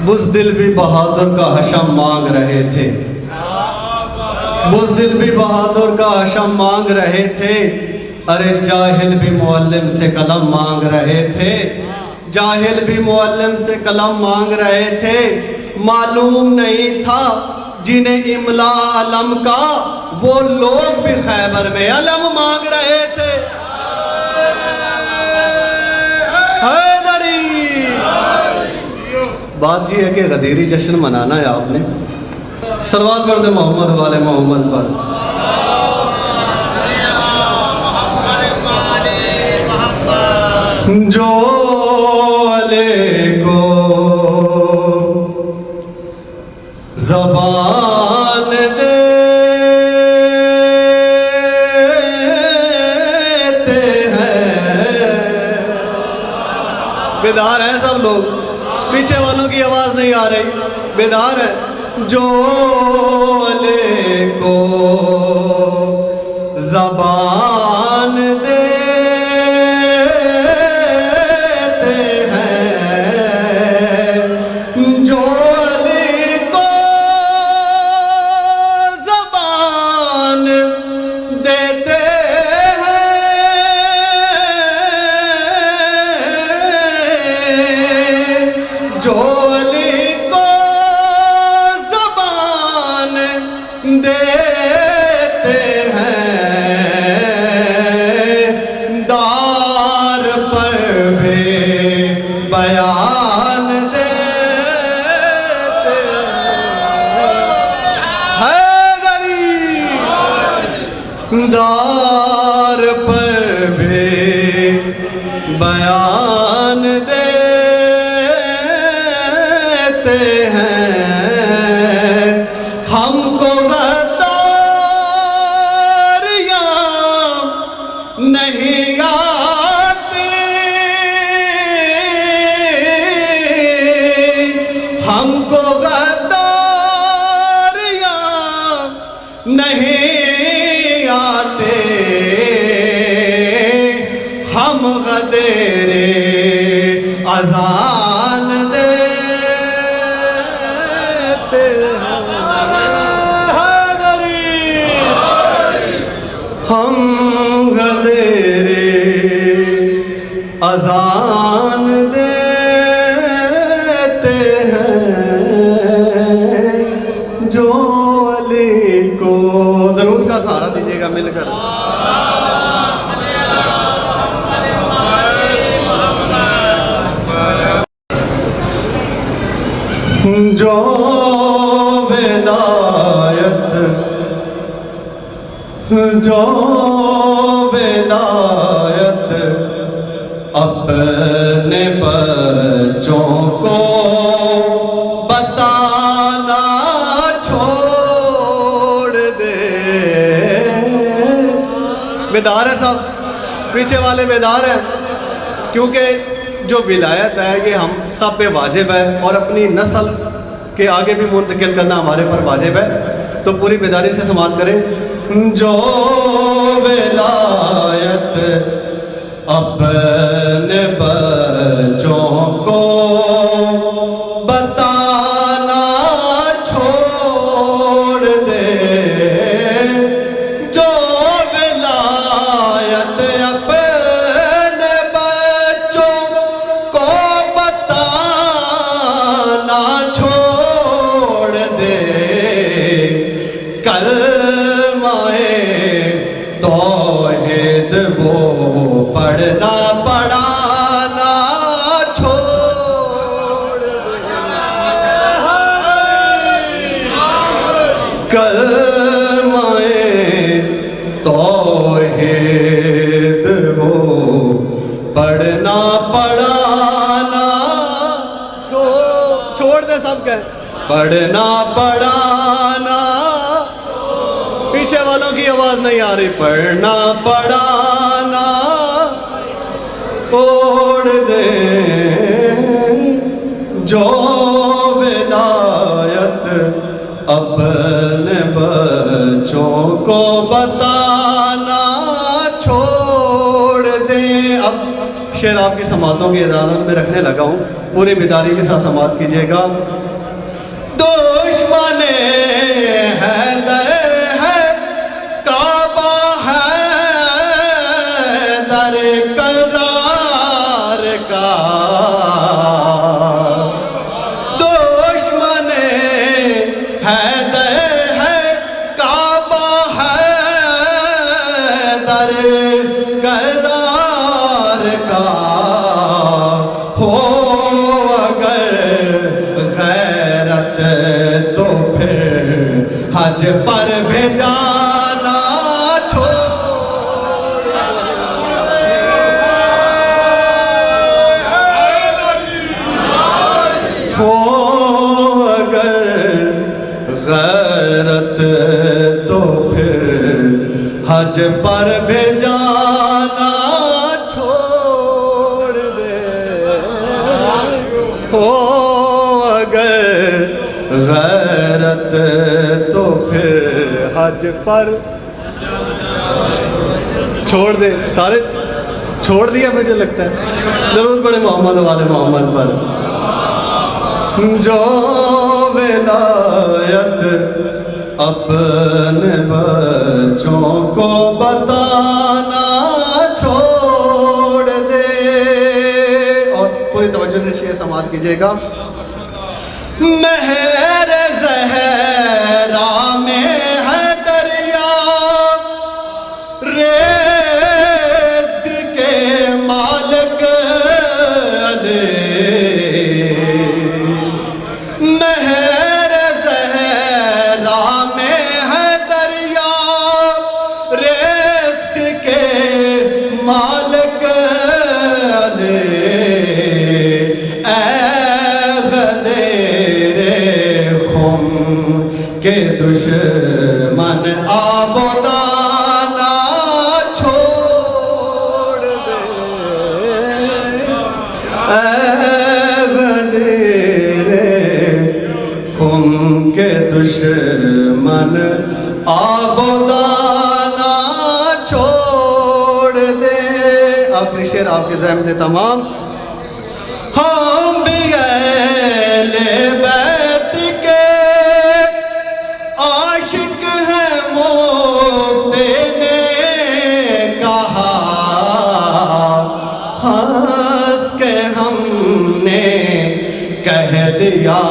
بزدل بھی بہادر کا حشم مانگ رہے تھے، بزدل بھی بہادر کا حشم مانگ رہے تھے، ارے جاہل بھی معلم سے قلم مانگ رہے تھے، جاہل بھی معلم سے قلم مانگ رہے تھے، معلوم نہیں تھا جنہیں املا علم کا وہ لوگ بھی خیبر میں علم مانگ رہے تھے۔ حیدری بات یہ ہے کہ غدیری جشن منانا ہے آپ نے، صلوات پڑھ دے محمد والے محمد پر۔ جو علی کو زبان دیتے ہیں، بیدار ہیں سب لوگ، پیچھے والوں کی آواز نہیں آ رہی، بیدار ہے۔ جو علی کو زبان دیتے ہیں، جو علی کو زبان دیتے ہیں، جو دیتے ہیں، دار پر بھی بیان دیتے ہیں، دار پر بھی بیان دیتے ہیں، ہم کو نہیں آتی، ہم کو غداریاں نہیں آتے، ہم غدیرے اذان دیتے ہیں، ہم غدیرے اذان دیتے ہیں، جو علی کو درود کا سہارا دیجیے گا مل کر۔ جو ولایت جو ولایت اپنے بچوں کو بتانا چھوڑ دے، بیدار ہے صاحب، پیچھے والے بیدار ہیں، کیونکہ جو ولایت ہے یہ ہم سب پہ واجب ہے اور اپنی نسل کے آگے بھی منتقل کرنا ہمارے پر واجب ہے، تو پوری بیداری سے سماعت کریں۔ جو ولایت اپنے بچوں کو بتانا چھوڑ دے، جو ولایت اپنے بچوں کو بتانا چھوڑ دے، توحید وہ پڑھنا پڑھانا چھوڑ دے، کلمہ توحید وہ پڑھنا پڑھانا چھوڑ دے، سب کہیں پڑھنا پڑھانا، پیچھے والوں کی آواز نہیں آ رہی، پڑھنا پڑھانا چھوڑ دے، جو ولایت اپنے بچوں کو بتانا چھوڑ دے۔ اب شعر آپ کی سماعتوں کی عدالت میں رکھنے لگا ہوں، پوری بیداری کے ساتھ سماعت کیجیے گا۔ دشمن حیدر ہے کعبہ حیدر کرار کا، دشمن حیدر ہے کعبہ حیدر کرار کا، ہو اگر غیرت تو پھر حج پر بھیجانا ہو اگر غیرت تو پھر حج پر بھیجانا چھوڑ دے، ہو اگر غیرت تو پھر حج پر چھوڑ دے۔ سارے چھوڑ دیا مجھے لگتا ہے، ضرور پڑھے محمد والے محمد پر۔ جو ولایت اپنے بچوں کو بتانا چھوڑ دے، اور پوری توجہ سے شعر سماعت کیجیے گا۔ مہر زہرا میں ہے دریا، رزق کے مالک علی، مہر زہرا میں ہے دریا، رزق کے مالک علی، اے غدیر خم کے دشمن آب و دانہ چھوڑ دے، اے غدیر خم کے دشمن آب و دانہ چھوڑ دے۔ آخری شعر آپ کے ذہن میں تمام۔ ہم بھی اہل بیت کے عاشق ہیں، مفتی نے کہا، ہنس کے ہم نے کہہ دیا